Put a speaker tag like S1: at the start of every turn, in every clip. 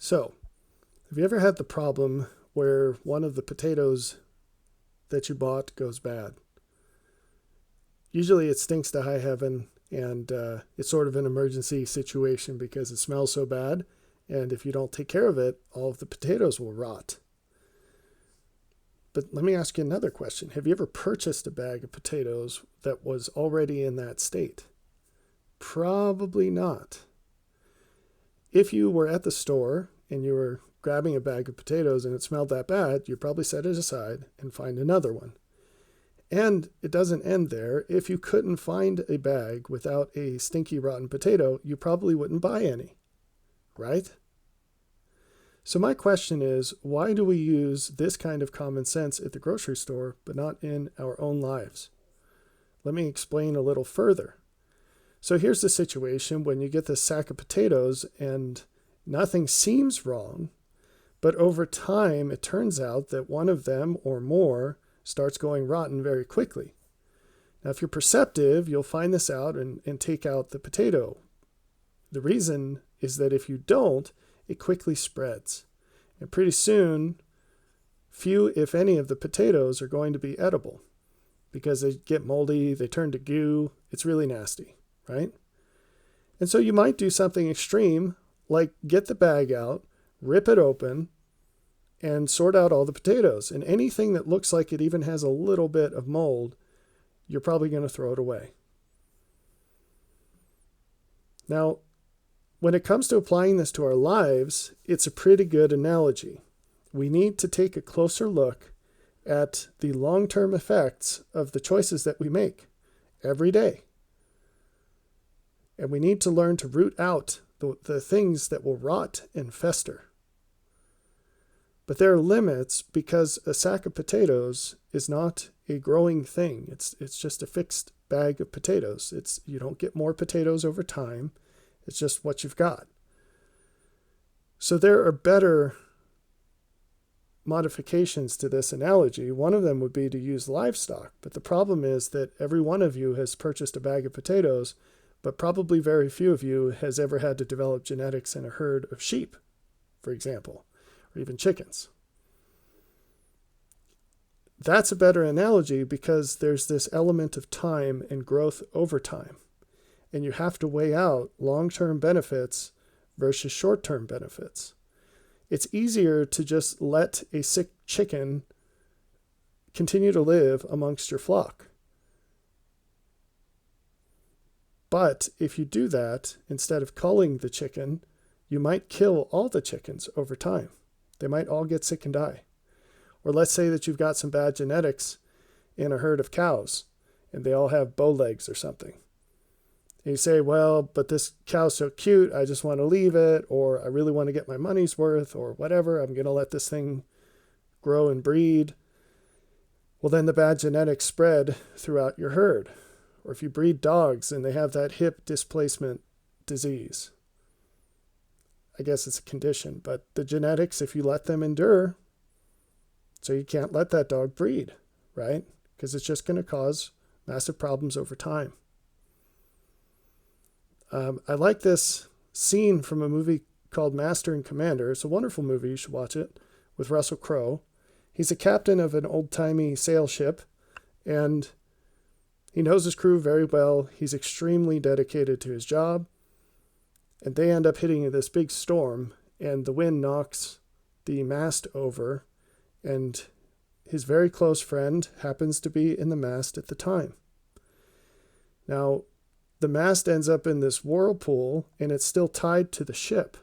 S1: So, have you ever had the problem where one of the potatoes that you bought goes bad? Usually it stinks to high heaven, and it's sort of an emergency situation because it smells so bad. And if you don't take care of it, all of the potatoes will rot. But let me ask you another question. Have you ever purchased a bag of potatoes that was already in that state? Probably not. If you were at the store and you were grabbing a bag of potatoes and it smelled that bad, you'd probably set it aside and find another one. And it doesn't end there. If you couldn't find a bag without a stinky, rotten potato, you probably wouldn't buy any, right? So my question is, why do we use this kind of common sense at the grocery store, but not in our own lives? Let me explain a little further. So here's the situation when you get this sack of potatoes and nothing seems wrong, but over time it turns out that one of them or more starts going rotten very quickly. Now, if you're perceptive, you'll find this out and take out the potato. The reason is that if you don't, it quickly spreads. And pretty soon, few, if any, of the potatoes are going to be edible because they get moldy, they turn to goo. It's really nasty, right? And so you might do something extreme, like get the bag out, rip it open, and sort out all the potatoes. And anything that looks like it even has a little bit of mold, you're probably going to throw it away. Now, when it comes to applying this to our lives, it's a pretty good analogy. We need to take a closer look at the long-term effects of the choices that we make every day. And we need to learn to root out the things that will rot and fester. But there are limits because a sack of potatoes is not a growing thing. It's just a fixed bag of potatoes. You don't get more potatoes over time. It's just what you've got. So there are better modifications to this analogy. One of them would be to use livestock. But the problem is that every one of you has purchased a bag of potatoes, but probably very few of you has ever had to develop genetics in a herd of sheep, for example, or even chickens. That's a better analogy because there's this element of time and growth over time. And you have to weigh out long-term benefits versus short-term benefits. It's easier to just let a sick chicken continue to live amongst your flock. But if you do that, instead of culling the chicken, you might kill all the chickens over time. They might all get sick and die. Or let's say that you've got some bad genetics in a herd of cows and they all have bow legs or something. And you say, well, but this cow's so cute, I just want to leave it, or I really want to get my money's worth, or whatever, I'm going to let this thing grow and breed. Well, then the bad genetics spread throughout your herd. Or if you breed dogs and they have that hip displacement disease, I guess it's a condition, but the genetics, if you let them endure, so you can't let that dog breed, right? Because it's just going to cause massive problems over time. I like this scene from a movie called Master and Commander. It's a wonderful movie. You should watch it with Russell Crowe. He's a captain of an old-timey sail ship, and he knows his crew very well. He's extremely dedicated to his job, and they end up hitting this big storm, and the wind knocks the mast over, and his very close friend happens to be in the mast at the time. Now, the mast ends up in this whirlpool, and it's still tied to the ship.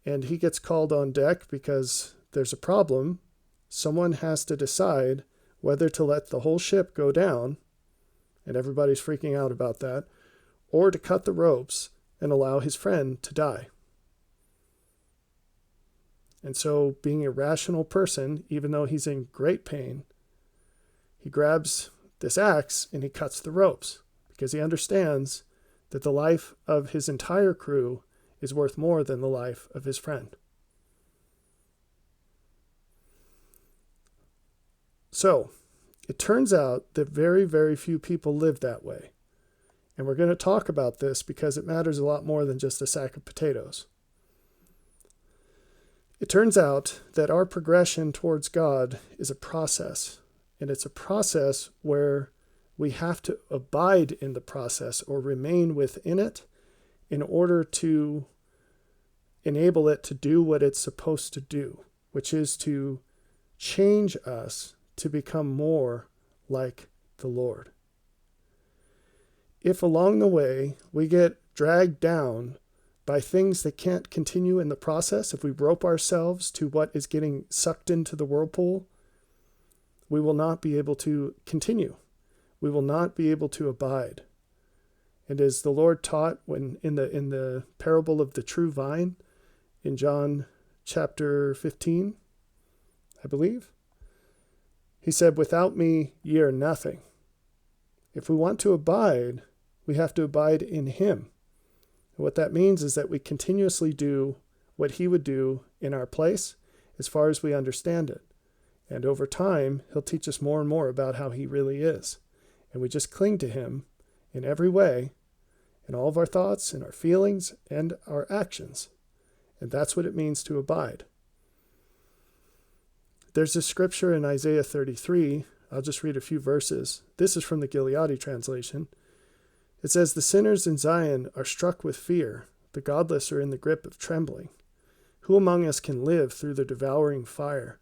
S1: And he gets called on deck because there's a problem. Someone has to decide whether to let the whole ship go down, and everybody's freaking out about that, or to cut the ropes and allow his friend to die. And so, being a rational person, even though he's in great pain, he grabs this axe and he cuts the ropes because he understands that the life of his entire crew is worth more than the life of his friend. So, it turns out that very, very few people live that way. And we're going to talk about this because it matters a lot more than just a sack of potatoes. It turns out that our progression towards God is a process, and it's a process where we have to abide in the process or remain within it in order to enable it to do what it's supposed to do, which is to change us to become more like the Lord. If along the way we get dragged down by things that can't continue in the process, if we rope ourselves to what is getting sucked into the whirlpool, we will not be able to continue. We will not be able to abide. And as the Lord taught when in the parable of the true vine in John chapter 15, I believe, he said, "Without me ye are nothing." If we want to abide, we have to abide in him. And what that means is that we continuously do what he would do in our place as far as we understand it. And over time, he'll teach us more and more about how he really is. And we just cling to him in every way, in all of our thoughts, in our feelings, and our actions. And that's what it means to abide. There's a scripture in Isaiah 33. I'll just read a few verses. This is from the Gileadi translation. It says, "The sinners in Zion are struck with fear. The godless are in the grip of trembling. Who among us can live through the devouring fire?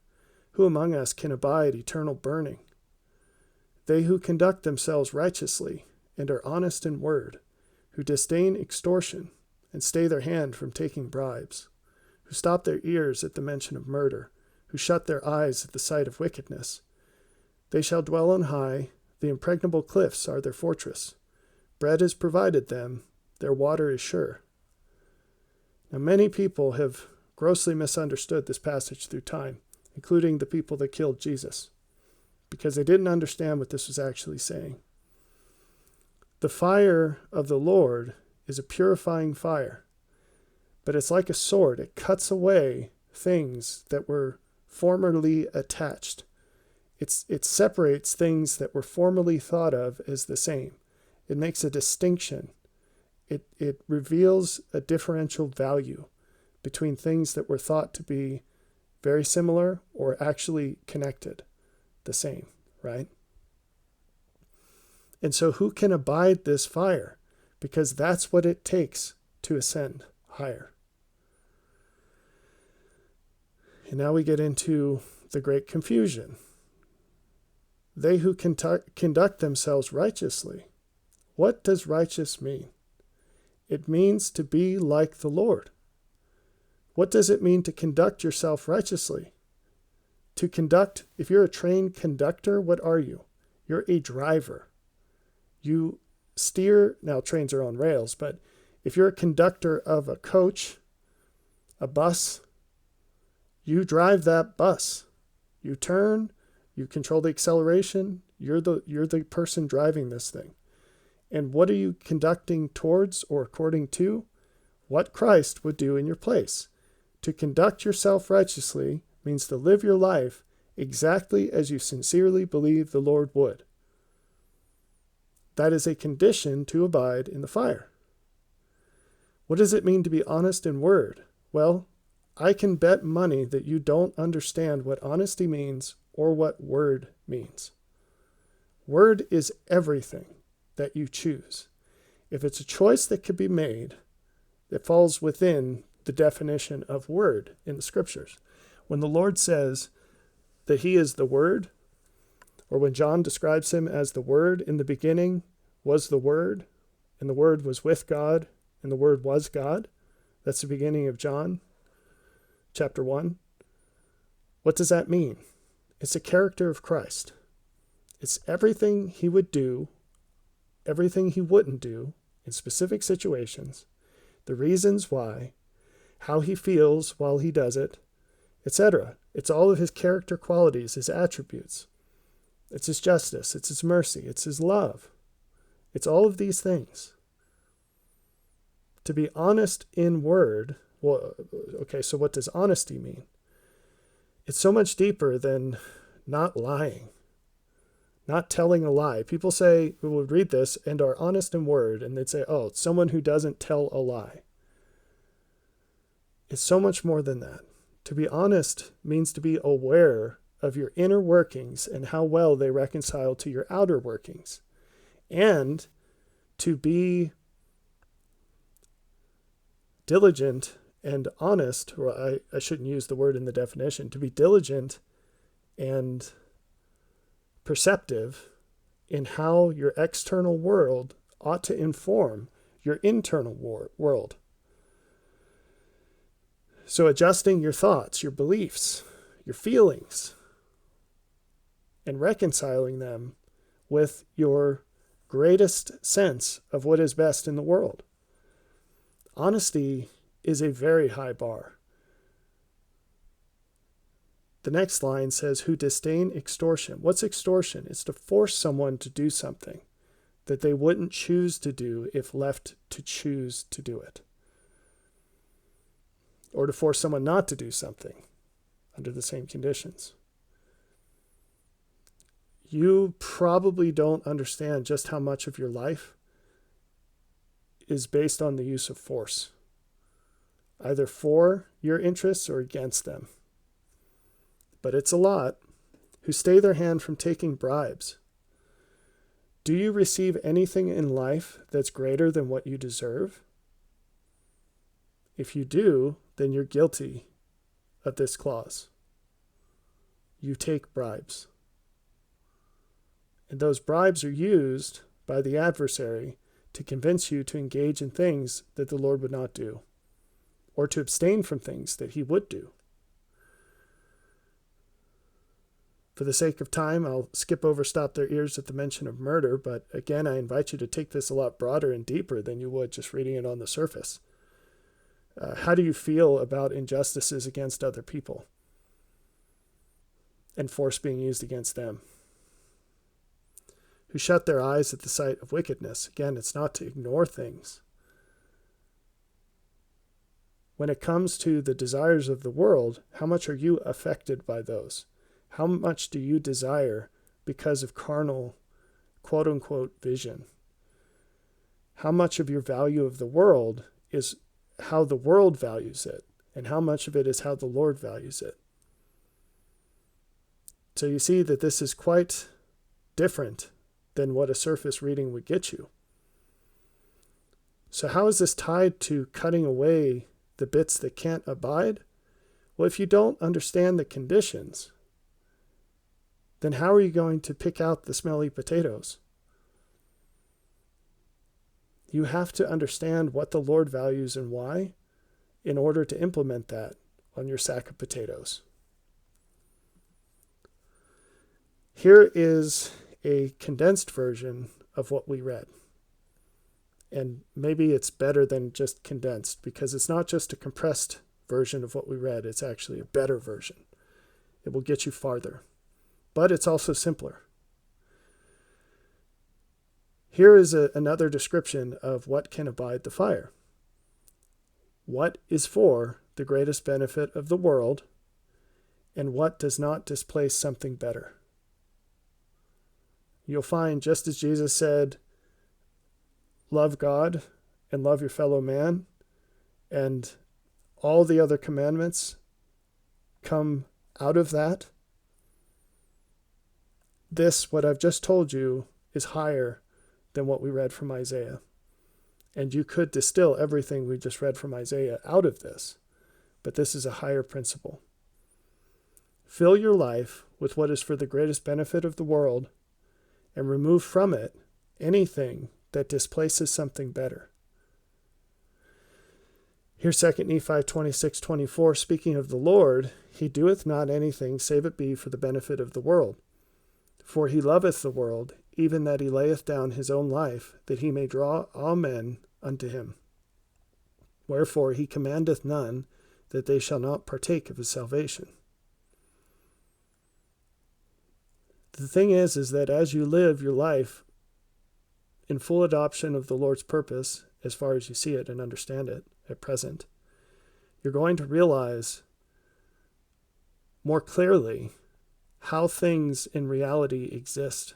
S1: Who among us can abide eternal burning? They who conduct themselves righteously and are honest in word, who disdain extortion and stay their hand from taking bribes, who stop their ears at the mention of murder, who shut their eyes at the sight of wickedness. They shall dwell on high, the impregnable cliffs are their fortress. Bread is provided them, their water is sure." Now many people have grossly misunderstood this passage through time, including the people that killed Jesus, because they didn't understand what this was actually saying. The fire of the Lord is a purifying fire, but it's like a sword. It cuts away things that were formerly attached. It separates things that were formerly thought of as the same. It makes a distinction. It reveals a differential value between things that were thought to be very similar or actually connected, the same, right? And so who can abide this fire? Because that's what it takes to ascend higher. And now we get into the great confusion. They who conduct themselves righteously. What does righteous mean? It means to be like the Lord. What does it mean to conduct yourself righteously? To conduct, if you're a trained conductor, what are you? You're a driver. You steer, now trains are on rails, but if you're a conductor of a coach, a bus, you drive that bus. You turn, you control the acceleration, you're the person driving this thing. And what are you conducting towards or according to? What Christ would do in your place. To conduct yourself righteously means to live your life exactly as you sincerely believe the Lord would. That is a condition to abide in the fire. What does it mean to be honest in word? Well, I can bet money that you don't understand what honesty means or what word means. Word is everything that you choose. If it's a choice that could be made, it falls within the definition of word in the scriptures. When the Lord says that he is the Word, or when John describes him as the Word, in the beginning was the Word, and the Word was with God, and the Word was God. That's the beginning of John, chapter 1. What does that mean? It's a character of Christ. It's everything he would do, everything he wouldn't do in specific situations, the reasons why, how he feels while he does it, etc. It's all of his character qualities, his attributes. It's his justice, it's his mercy, it's his love. It's all of these things. To be honest in word, well, okay, so what does honesty mean? It's so much deeper than not lying, not telling a lie. People say, we would read this and are honest in word, and they'd say, oh, it's someone who doesn't tell a lie. It's so much more than that. To be honest means to be aware of your inner workings and how well they reconcile to your outer workings. And to be diligent and honest, or I shouldn't use the word in the definition, to be diligent and perceptive in how your external world ought to inform your internal world. So adjusting your thoughts, your beliefs, your feelings, and reconciling them with your greatest sense of what is best in the world. Honesty is a very high bar. The next line says, who disdain extortion. What's extortion? It's to force someone to do something that they wouldn't choose to do if left to choose to do it. Or to force someone not to do something under the same conditions. You probably don't understand just how much of your life is based on the use of force, either for your interests or against them. But it's a lot. Who stay their hand from taking bribes. Do you receive anything in life that's greater than what you deserve? If you do, then you're guilty of this clause. You take bribes. And those bribes are used by the adversary to convince you to engage in things that the Lord would not do, or to abstain from things that he would do. For the sake of time, I'll stop their ears at the mention of murder, but again, I invite you to take this a lot broader and deeper than you would just reading it on the surface. How do you feel about injustices against other people and force being used against them? Who shut their eyes at the sight of wickedness. Again, it's not to ignore things. When it comes to the desires of the world, how much are you affected by those? How much do you desire because of carnal, quote-unquote, vision? How much of your value of the world is how the world values it, and how much of it is how the Lord values it? So you see that this is quite different than what a surface reading would get you. So how is this tied to cutting away the bits that can't abide? Well, if you don't understand the conditions, then how are you going to pick out the smelly potatoes? You have to understand what the Lord values and why in order to implement that on your sack of potatoes. Here is a condensed version of what we read. And maybe it's better than just condensed, because it's not just a compressed version of what we read, it's actually a better version. It will get you farther. But it's also simpler. Here is another description of what can abide the fire. What is for the greatest benefit of the world, and what does not displace something better? You'll find, just as Jesus said, love God and love your fellow man, and all the other commandments come out of that. This, what I've just told you, is higher than what we read from Isaiah. And you could distill everything we just read from Isaiah out of this, but this is a higher principle. Fill your life with what is for the greatest benefit of the world, and remove from it anything that displaces something better. Here 2 Nephi 26:24, speaking of the Lord, he doeth not anything save it be for the benefit of the world. For he loveth the world, even that he layeth down his own life, that he may draw all men unto him. Wherefore he commandeth none that they shall not partake of his salvation. The thing is that as you live your life in full adoption of the Lord's purpose, as far as you see it and understand it at present, you're going to realize more clearly how things in reality exist,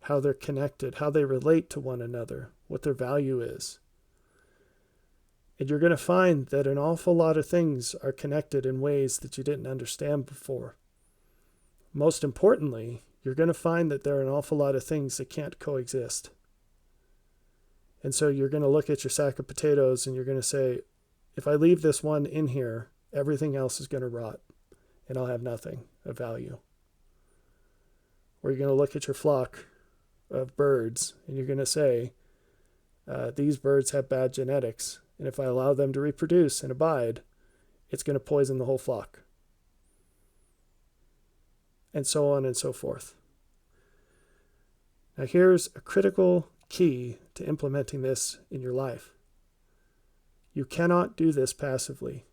S1: how they're connected, how they relate to one another, what their value is. And you're going to find that an awful lot of things are connected in ways that you didn't understand before. Most importantly, you're going to find that there are an awful lot of things that can't coexist. And so you're going to look at your sack of potatoes and you're going to say, if I leave this one in here, everything else is going to rot and I'll have nothing of value. Or you're going to look at your flock of birds and you're going to say, these birds have bad genetics, and if I allow them to reproduce and abide, it's going to poison the whole flock. And so on and so forth. Now here's a critical key to implementing this in your life. You cannot do this passively.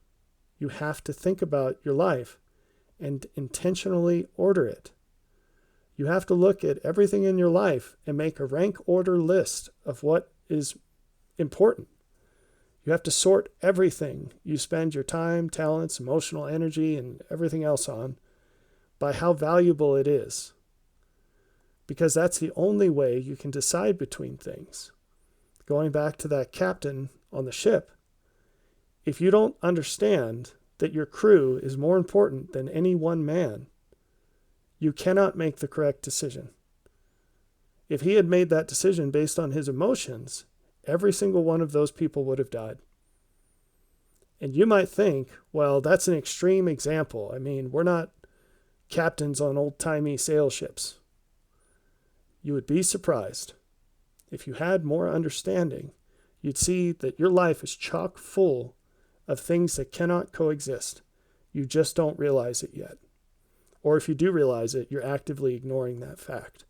S1: You have to think about your life and intentionally order it. You have to look at everything in your life and make a rank order list of what is important. You have to sort everything you spend your time, talents, emotional energy, and everything else on by how valuable it is. Because that's the only way you can decide between things. Going back to that captain on the ship, if you don't understand that your crew is more important than any one man, you cannot make the correct decision. If he had made that decision based on his emotions, every single one of those people would have died. And you might think, well, that's an extreme example. I mean, we're not captains on old-timey sail ships. You would be surprised. If you had more understanding, you'd see that your life is chock full of things that cannot coexist. You just don't realize it yet. Or if you do realize it, you're actively ignoring that fact.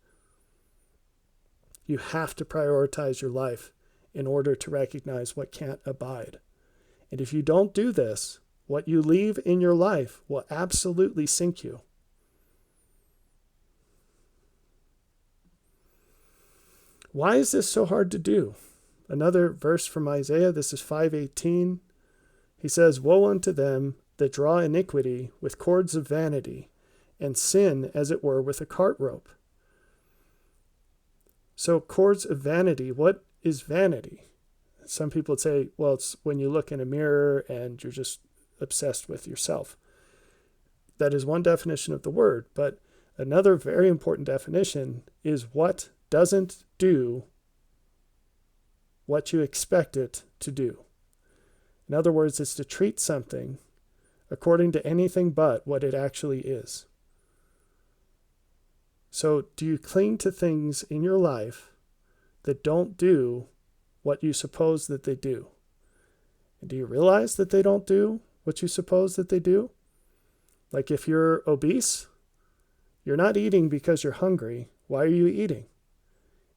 S1: You have to prioritize your life in order to recognize what can't abide. And if you don't do this, what you leave in your life will absolutely sink you. Why is this so hard to do? Another verse from Isaiah, this is 5:18. He says, "Woe unto them that draw iniquity with cords of vanity, and sin, as it were, with a cart rope." So cords of vanity, what is vanity? Some people would say, well, it's when you look in a mirror and you're just obsessed with yourself. That is one definition of the word, but another very important definition is what doesn't do what you expect it to do. In other words, it's to treat something according to anything but what it actually is. So do you cling to things in your life that don't do what you suppose that they do? And do you realize that they don't do what you suppose that they do? Like if you're obese, you're not eating because you're hungry. Why are you eating?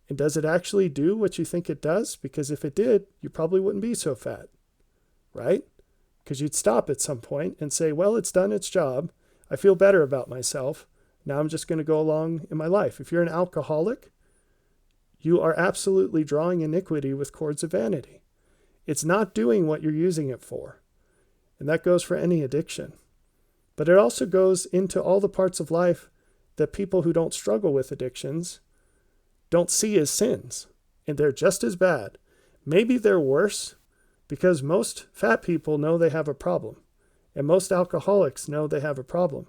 S1: And does it actually do what you think it does? Because if it did, you probably wouldn't be so fat, right? Because you'd stop at some point and say, well, it's done its job. I feel better about myself. Now I'm just going to go along in my life. If you're an alcoholic, you are absolutely drawing iniquity with cords of vanity. It's not doing what you're using it for. And that goes for any addiction. But it also goes into all the parts of life that people who don't struggle with addictions don't see as sins. And they're just as bad. Maybe they're worse because most fat people know they have a problem. And most alcoholics know they have a problem.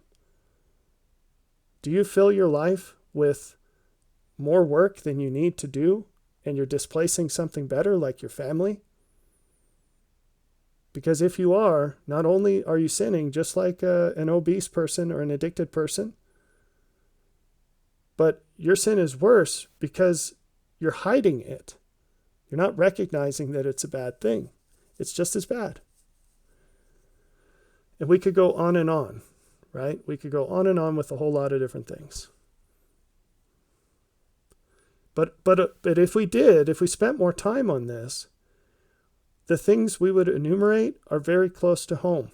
S1: Do you fill your life with more work than you need to do, and you're displacing something better like your family? Because if you are, not only are you sinning just like an obese person or an addicted person, but your sin is worse because you're hiding it. You're not recognizing that it's a bad thing. It's just as bad. And we could go on and on, right? We could go on and on with a whole lot of different things. But if we spent more time on this, the things we would enumerate are very close to home.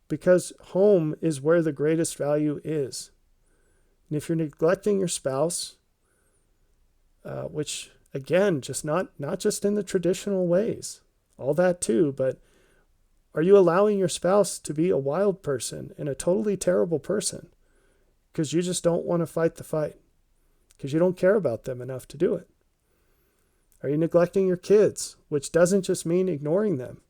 S1: Because home is where the greatest value is. And if you're neglecting your spouse, which again, just not just in the traditional ways, all that too, but are you allowing your spouse to be a wild person and a totally terrible person because you just don't want to fight the fight? Because you don't care about them enough to do it? Are you neglecting your kids, which doesn't just mean ignoring them?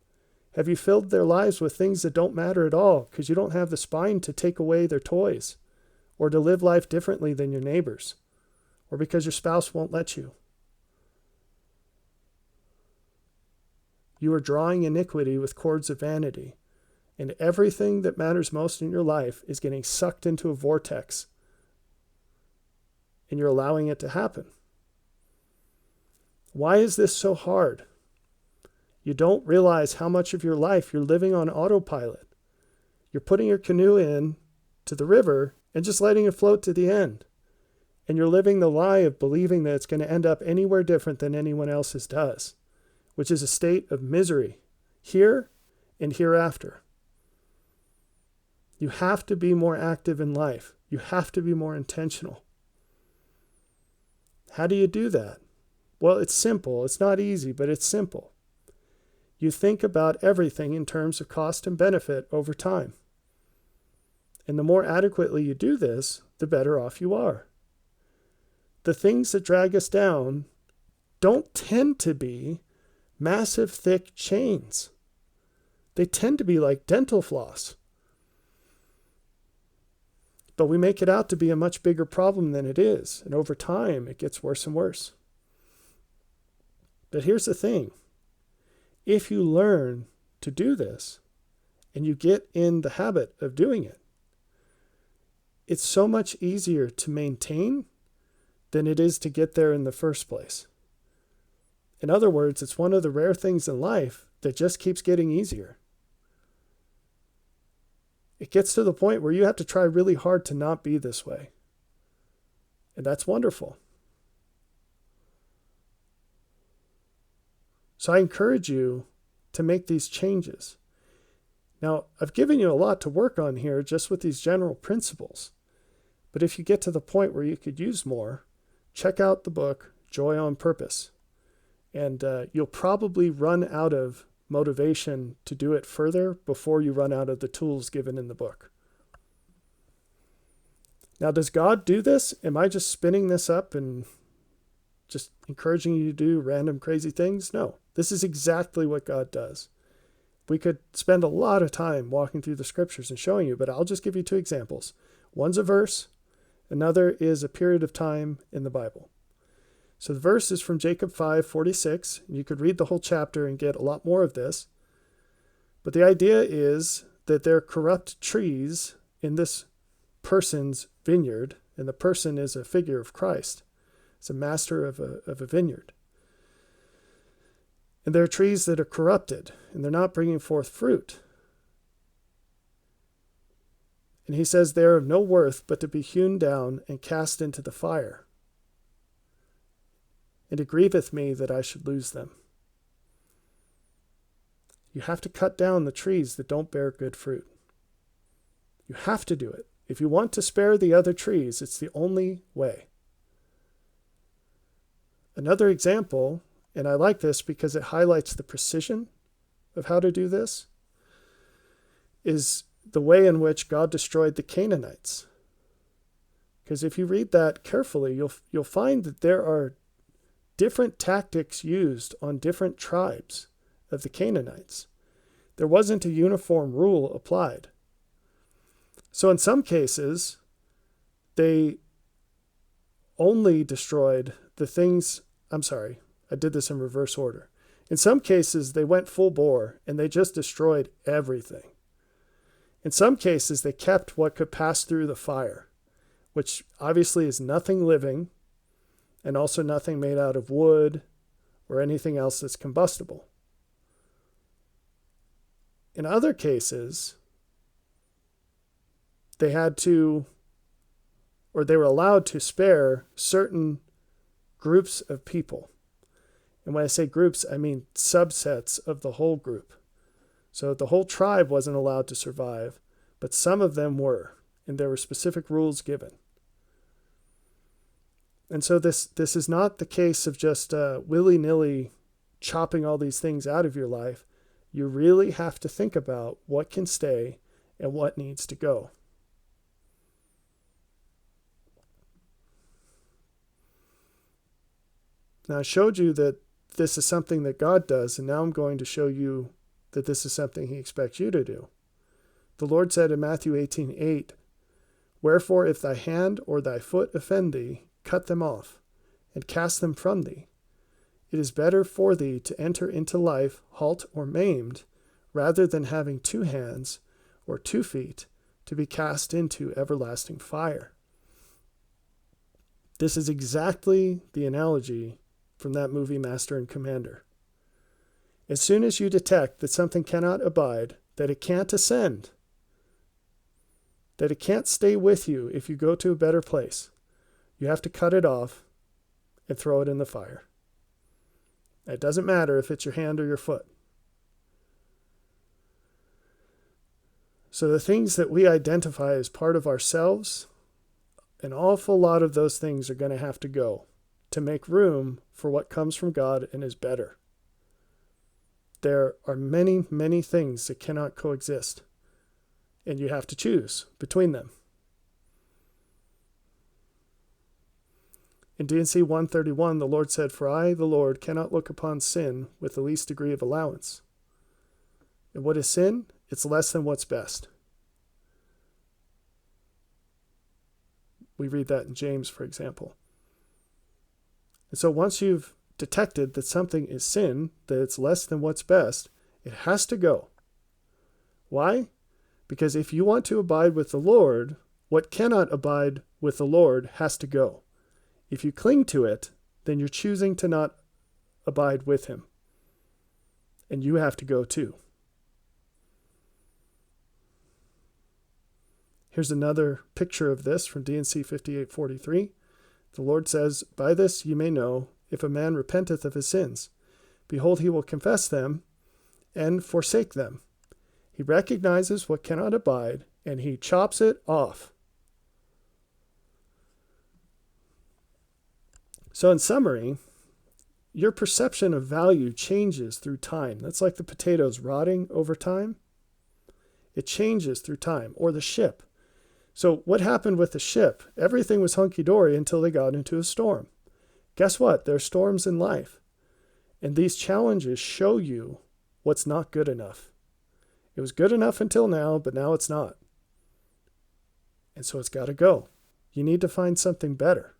S1: Have you filled their lives with things that don't matter at all because you don't have the spine to take away their toys, or to live life differently than your neighbors, or because your spouse won't let you? You are drawing iniquity with cords of vanity, and everything that matters most in your life is getting sucked into a vortex, and you're allowing it to happen. Why is this so hard? You don't realize how much of your life you're living on autopilot. You're putting your canoe in to the river and just letting it float to the end. And you're living the lie of believing that it's going to end up anywhere different than anyone else's does, which is a state of misery here and hereafter. You have to be more active in life. You have to be more intentional. How do you do that? Well, it's simple. It's not easy, but it's simple. You think about everything in terms of cost and benefit over time. And the more adequately you do this, the better off you are. The things that drag us down don't tend to be massive, thick chains. They tend to be like dental floss. But we make it out to be a much bigger problem than it is. And over time, it gets worse and worse. But here's the thing. If you learn to do this, and you get in the habit of doing it, it's so much easier to maintain than it is to get there in the first place. In other words, it's one of the rare things in life that just keeps getting easier. It gets to the point where you have to try really hard to not be this way. And that's wonderful. So I encourage you to make these changes. Now, I've given you a lot to work on here just with these general principles. But if you get to the point where you could use more, check out the book, Joy on Purpose. And you'll probably run out of motivation to do it further before you run out of the tools given in the book. Now, does God do this? Am I just spinning this up and just encouraging you to do random crazy things? No, this is exactly what God does. We could spend a lot of time walking through the scriptures and showing you, but I'll just give you two examples. One's a verse, another is a period of time in the Bible. So the verse is from Jacob 5:46. You could read the whole chapter and get a lot more of this. But the idea is that there are corrupt trees in this person's vineyard, and the person is a figure of Christ. It's a master of a vineyard. And there are trees that are corrupted, and they're not bringing forth fruit. And he says they're of no worth but to be hewn down and cast into the fire. And it grieveth me that I should lose them. You have to cut down the trees that don't bear good fruit. You have to do it. If you want to spare the other trees, it's the only way. Another example, and I like this because it highlights the precision of how to do this, is the way in which God destroyed the Canaanites. Because if you read that carefully, you'll find that there are different tactics used on different tribes of the Canaanites. There wasn't a uniform rule applied. So in some cases, they only destroyed the things, I did this in reverse order. In some cases, they went full bore and they just destroyed everything. In some cases, they kept what could pass through the fire, which obviously is nothing living and also nothing made out of wood or anything else that's combustible. In other cases, they were allowed to spare certain groups of people. And when I say groups, I mean subsets of the whole group. So the whole tribe wasn't allowed to survive, but some of them were, and there were specific rules given. And so this is not the case of just willy-nilly chopping all these things out of your life. You really have to think about what can stay and what needs to go. Now, I showed you that this is something that God does, and now I'm going to show you that this is something he expects you to do. The Lord said in Matthew 18:8, "Wherefore if thy hand or thy foot offend thee, cut them off, and cast them from thee. It is better for thee to enter into life halt or maimed, rather than having 2 hands or 2 feet to be cast into everlasting fire." This is exactly the analogy from that movie Master and Commander. As soon as you detect that something cannot abide, that it can't ascend, that it can't stay with you if you go to a better place, you have to cut it off and throw it in the fire. It doesn't matter if it's your hand or your foot. So the things that we identify as part of ourselves, an awful lot of those things are going to have to go to make room for what comes from God and is better. There are many, many things that cannot coexist, and you have to choose between them. In D&C 131, the Lord said, "For I, the Lord, cannot look upon sin with the least degree of allowance." And what is sin? It's less than what's best. We read that in James, for example. And so once you've detected that something is sin, that it's less than what's best, it has to go. Why? Because if you want to abide with the Lord, what cannot abide with the Lord has to go. If you cling to it, then you're choosing to not abide with him. And you have to go too. Here's another picture of this from D&C 58:43. The Lord says, "By this ye may know, if a man repenteth of his sins, behold, he will confess them and forsake them. He recognizes what cannot abide, and he chops it off." So in summary, your perception of value changes through time. That's like the potatoes rotting over time. It changes through time. Or the ship. So what happened with the ship? Everything was hunky-dory until they got into a storm. Guess what? There are storms in life. And these challenges show you what's not good enough. It was good enough until now, but now it's not. And so it's got to go. You need to find something better.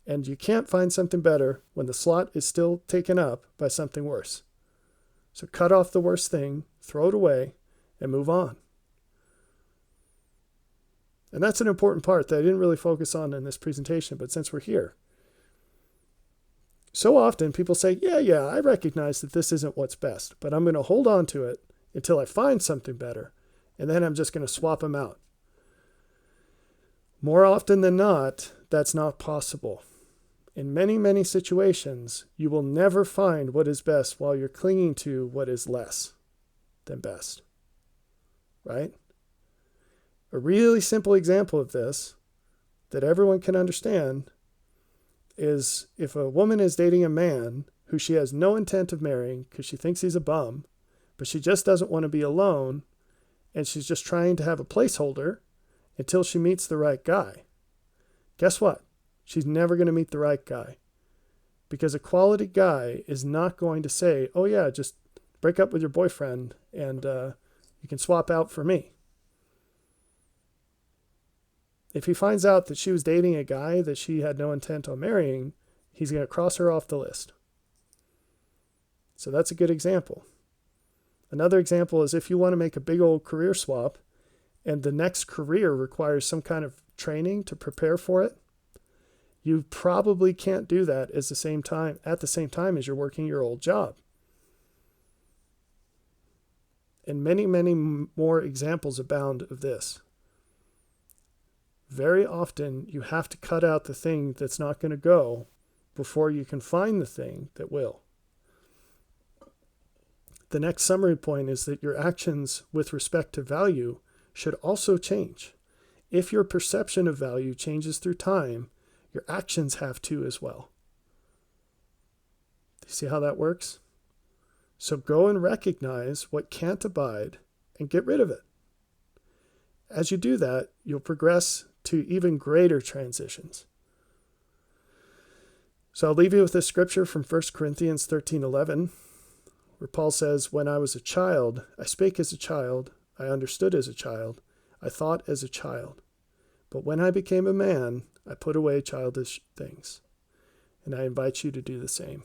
S1: And you can't find something better when the slot is still taken up by something worse. So cut off the worst thing, throw it away, and move on. And that's an important part that I didn't really focus on in this presentation, but since we're here. So often people say, yeah, I recognize that this isn't what's best, but I'm going to hold on to it until I find something better, and then I'm just going to swap them out. More often than not, that's not possible. In many, many situations, you will never find what is best while you're clinging to what is less than best. Right? A really simple example of this that everyone can understand is if a woman is dating a man who she has no intent of marrying because she thinks he's a bum, but she just doesn't want to be alone, and she's just trying to have a placeholder until she meets the right guy. Guess what? She's never going to meet the right guy, because a quality guy is not going to say, "Oh yeah, just break up with your boyfriend and you can swap out for me." If he finds out that she was dating a guy that she had no intent on marrying, he's going to cross her off the list. So that's a good example. Another example is if you want to make a big old career swap and the next career requires some kind of training to prepare for it, you probably can't do that at the same time as you're working your old job. And many, many more examples abound of this. Very often, you have to cut out the thing that's not going to go before you can find the thing that will. The next summary point is that your actions with respect to value should also change. If your perception of value changes through time, your actions have to as well. Do you see how that works? So go and recognize what can't abide and get rid of it. As you do that, you'll progress to even greater transitions. So I'll leave you with this scripture from 1 Corinthians 13:11. where Paul says, when I was a child, I spake as a child, I understood as a child, I thought as a child. But when I became a man, I put away childish things. And I invite you to do the same.